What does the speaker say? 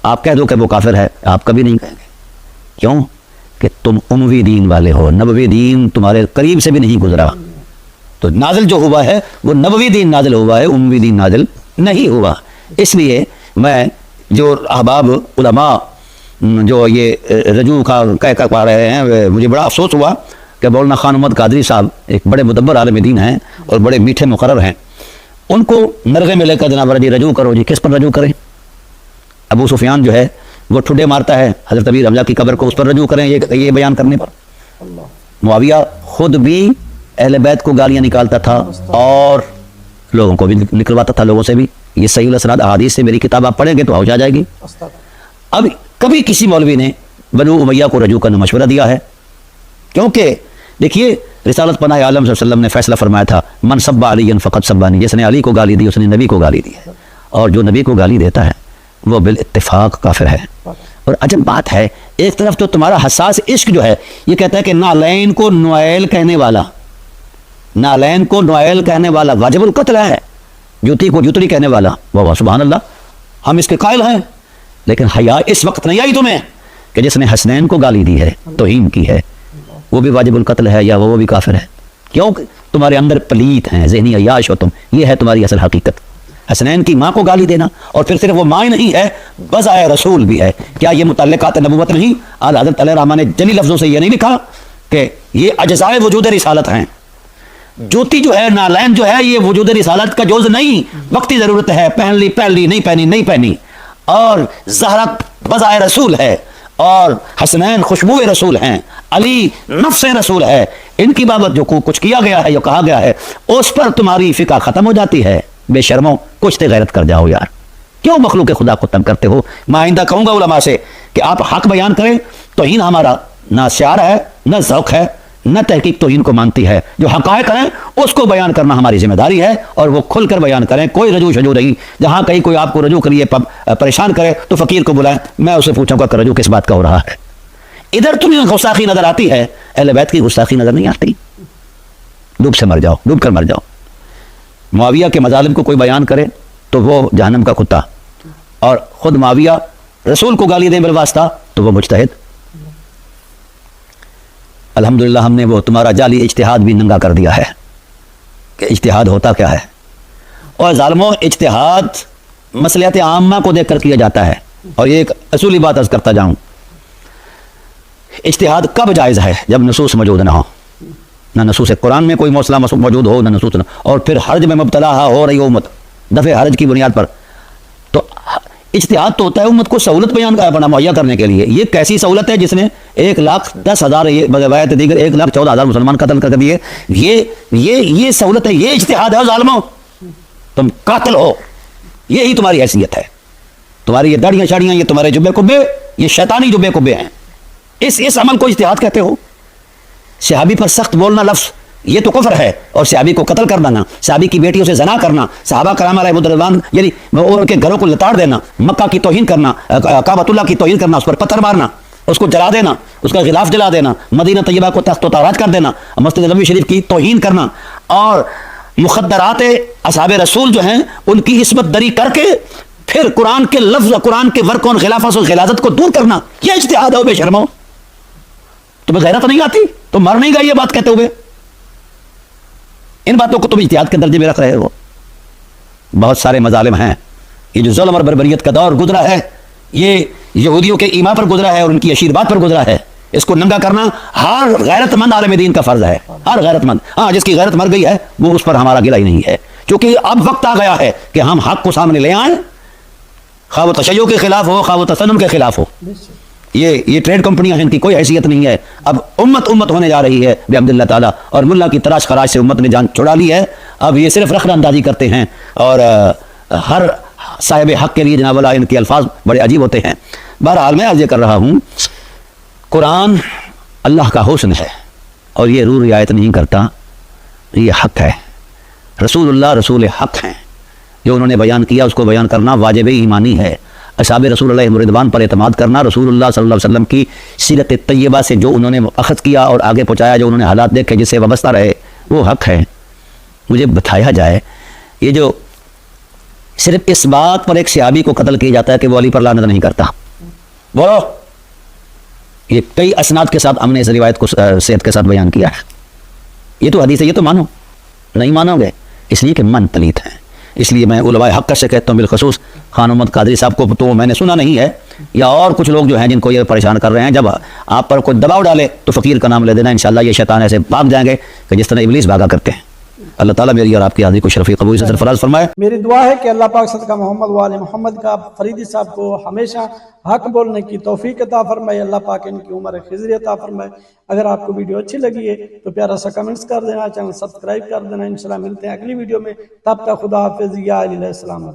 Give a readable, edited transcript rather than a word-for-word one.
آپ کہہ دو کہ وہ کافر ہے، آپ کبھی نہیں کہیں گے. کیوں؟ کہ تم اموی دین والے ہو، نبوی دین تمہارے قریب سے بھی نہیں گزرا. تو نازل جو ہوا ہے وہ نبوی دین نازل ہوا ہے، اموی دین نازل نہیں ہوا. اس لیے میں جو احباب علماء جو یہ رجوع کا کہہ پا رہے ہیں، مجھے بڑا افسوس ہوا کہ مولانا خان محمد قادری صاحب ایک بڑے مدبر عالم دین ہیں اور بڑے میٹھے مقرر ہیں، ان کو نرغے میں لے کر جناب جی رجوع کرو. جی کس پر رجوع کریں؟ ابو سفیان جو ہے وہ ٹھڈے مارتا ہے حضرت ابی حمزہ کی قبر کو، اس پر رجوع کریں یہ بیان کرنے پر. معاویہ خود بھی اہل بیت کو گالیاں نکالتا تھا اور لوگوں کو بھی نکلواتا تھا، لوگوں سے بھی. یہ صحیح الاسناد احادیث سے میری کتاب آپ پڑھیں گے تو ہو جائے گی. اب کبھی کسی مولوی نے بنو امیہ کو رجوع کرنا مشورہ دیا ہے؟ کیونکہ دیکھیے رسالت پناہ عالم صلی اللہ علیہ وسلم نے فیصلہ فرمایا تھا من سب علی فقط سبانی، جس نے علی کو گالی دی اس نے نبی کو گالی دی ہے، اور جو نبی کو گالی دیتا ہے وہ بالاتفاق کافر ہے. اور عجب بات ہے، ایک طرف تو تمہارا حساس عشق جو ہے یہ کہتا ہے کہ نالین کو نوائل کہنے والا، نالین کو نوائل کہنے والا واجب القتل ہے، جوتی کو جوتڑی کہنے والا، واہ سبحان اللہ، ہم اس کے قائل ہیں. لیکن حیا اس وقت نہیں آئی تمہیں کہ جس نے حسنین کو گالی دی ہے، توہین کی ہے، وہ بھی واجب القتل ہے یا وہ بھی کافر ہے؟ کیوں؟ تمہارے اندر پلیت ہیں، ذہنی عیاش ہو تم، یہ ہے تمہاری اصل حقیقت. حسنین کی ماں کو گالی دینا، اور پھر صرف وہ ماں نہیں ہے بضائے رسول بھی ہے. کیا یہ متعلقات نبوت نہیں؟ آل حضرت علیہ الرحمٰن نے جلی لفظوں سے یہ نہیں لکھا کہ یہ اجزائے وجود رسالت ہیں؟ جوتی جو ہے، نالین جو ہے، یہ وجود رسالت کا جز نہیں، وقتی ضرورت ہے، پہن لی پہن لی، نہیں پہنی نہیں پہنی. اور زہرہ بضائے رسول ہے، اور حسنین خوشبو رسول ہیں، علی نفس رسول ہے. ان کی بابت جو کچھ کیا گیا ہے یا کہا گیا ہے اس پر تمہاری فقہ ختم ہو جاتی ہے. بے شرمو، کچھ تے غیرت کر جاؤ یار، کیوں مخلوق خدا کو تنگ کرتے ہو؟ میں آئندہ کہوں گا علماء سے کہ آپ حق بیان کریں. توہین ہمارا نہ شعر ہے نہ ذوق ہے نہ تحقیق توہین کو مانتی ہے. جو حقائق ہیں اس کو بیان کرنا ہماری ذمہ داری ہے، اور وہ کھل کر بیان کریں، کوئی رجوع شجوع نہیں. جہاں کہیں کوئی آپ کو رجوع کے لیے پریشان کرے تو فقیر کو بلائیں، میں اسے پوچھوں گا کہ رجوع کس بات کا ہو رہا ہے. ادھر تمہیں گستاخی نظر آتی ہے، اہل بیت کی گستاخی نظر نہیں آتی. ڈوب سے مر جاؤ، ڈوب کر مر جاؤ. معاویہ کے مظالم کو کوئی بیان کرے تو وہ جہنم کا کتا، اور خود معاویہ رسول کو گالی دیں بالواسطہ تو وہ مجتہد. الحمدللہ ہم نے وہ تمہارا جعلی اجتہاد بھی ننگا کر دیا ہے کہ اجتہاد ہوتا کیا ہے. اور ظالموں، اجتہاد مصلحت عامہ کو دیکھ کر کیا جاتا ہے. اور یہ ایک اصولی بات عرض کرتا جاؤں، اجتہاد کب جائز ہے؟ جب نصوص موجود نہ ہو، نہ نصوص قرآن میں کوئی مسئلہ موجود ہو، نہ نصوص نہ، اور پھر حرج میں مبتلا ہو رہی ہو امت دفع حرج کی بنیاد پر. تو اجتہاد تو ہوتا ہے امت کو سہولت بیان کا مہیا کرنے کے لیے. یہ کیسی سہولت ہے جس نے 1,10,000 روایت دیگر 1,14,000 مسلمان قتل کر دیے؟ یہ سہولت ہے، یہ اجتہاد ہے. ظالموں، تم قاتل ہو، یہی تمہاری حیثیت ہے. تمہاری یہ داڑیاں شاڑیاں، یہ تمہارے جبے کبے، یہ شیطانی جبے کبے ہیں. اس عمل کو اجتہاد کہتے ہو؟ صحابی پر سخت بولنا لفظ یہ تو کفر ہے، اور صحابی کو قتل کر دینا، صحابی کی بیٹیوں سے زنا کرنا، صحابہ کرام علیہ رضوان یعنی ان کے گھروں کو لتاڑ دینا، مکہ کی توہین کرنا، کعبۃ اللہ کی توہین کرنا، اس پر پتھر مارنا، اس کو جلا دینا، اس کا غلاف جلا دینا، مدینہ طیبہ کو تخت و تاراج کر دینا، مسجد نبوی شریف کی توہین کرنا، اور مخدرات اصحاب رسول جو ہیں ان کی عصمت دری کر کے پھر قرآن کے لفظ، قرآن کے ورق اور خلافت و غلاظت کو دور کرنا، یہ اجتہاد ہے. بے شرمو، تمہیں غیرت نہیں آتی؟ تو مر نہیں گئی یہ بات کہتے ہوئے؟ ان باتوں کو تم اجتہاد کے درجے میں رکھ رہے ہو. بہت سارے مظالم ہیں. یہ جو ظلم اور بربریت کا دور گزرا ہے یہ یہودیوں کے ایما پر گزرا ہے اور ان کی اشیرباد پر گزرا ہے. اس کو ننگا کرنا ہر غیرت مند عالم دین کا فرض ہے. ہر غیرت مند، ہاں جس کی غیرت مر گئی ہے وہ اس پر ہمارا گلہ ہی نہیں ہے، کیونکہ اب وقت آ گیا ہے کہ ہم حق کو سامنے لے آئیں، خواہ وہ تشیع کے خلاف ہو، خواہ وہ تسنن کے خلاف ہو. یہ ٹریڈ کمپنیاں ہیں، ان کی کوئی حیثیت نہیں ہے. اب امت ہونے جا رہی ہے بحمد اللہ تعالیٰ، اور ملا کی تراش خراش سے امت نے جان چھڑا لی ہے. اب یہ صرف رخنہ اندازی کرتے ہیں، اور ہر صاحب حق کے لیے جناب اللہ ان کے الفاظ بڑے عجیب ہوتے ہیں. بہرحال میں عرض کر رہا ہوں، قرآن اللہ کا حسن ہے اور یہ رو رعایت نہیں کرتا، یہ حق ہے. رسول اللہ رسول حق ہیں، جو انہوں نے بیان کیا اس کو بیان کرنا واجب ایمانی ہے. اصحاب رسول اللہ رضوان پر اعتماد کرنا، رسول اللہ صلی اللہ علیہ وسلم کی سیرت طیبہ سے جو انہوں نے اخذ کیا اور آگے پہنچایا، جو انہوں نے حالات دیکھے جس سے وابستہ رہے، وہ حق ہے. مجھے بتایا جائے یہ جو صرف اس بات پر ایک صحابی کو قتل کیا جاتا ہے کہ وہ علی پر لعنت نہیں کرتا. بولو, یہ کئی اسناد کے ساتھ ہم نے اس روایت کو صحت کے ساتھ بیان کیا ہے. یہ تو حدیث ہے, یہ تو مانو. نہیں مانو گے اس لیے کہ من پلیت ہے. اس لیے میں علماء حق سے کہتا ہوں, بالخصوص خان محمد قادری صاحب کو تو میں نے سنا نہیں ہے, یا اور کچھ لوگ جو ہیں جن کو یہ پریشان کر رہے ہیں, جب آپ پر کوئی دباؤ ڈالے تو فقیر کا نام لے دینا, انشاءاللہ یہ شیطان ایسے بھاگ جائیں گے کہ جس طرح ابلیس بھاگا کرتے ہیں. اللہ تعالیٰ میری اور آپ کی حاضری کو شرفی قبول سے سرفراز فرمائے. میری دعا ہے کہ اللہ پاک صدقہ محمد وآل محمد کا فریدی صاحب کو ہمیشہ حق بولنے کی توفیق عطا فرمائے. اللہ پاک ان کی عمر خضر عطا فرمائے. اگر آپ کو ویڈیو اچھی لگی ہے تو پیارا سا کمنٹس کر دینا, چینل سبسکرائب کر دینا. انشاءاللہ ملتے ہیں اگلی ویڈیو میں, تب تک خدا حافظ. یا علیہ السلام.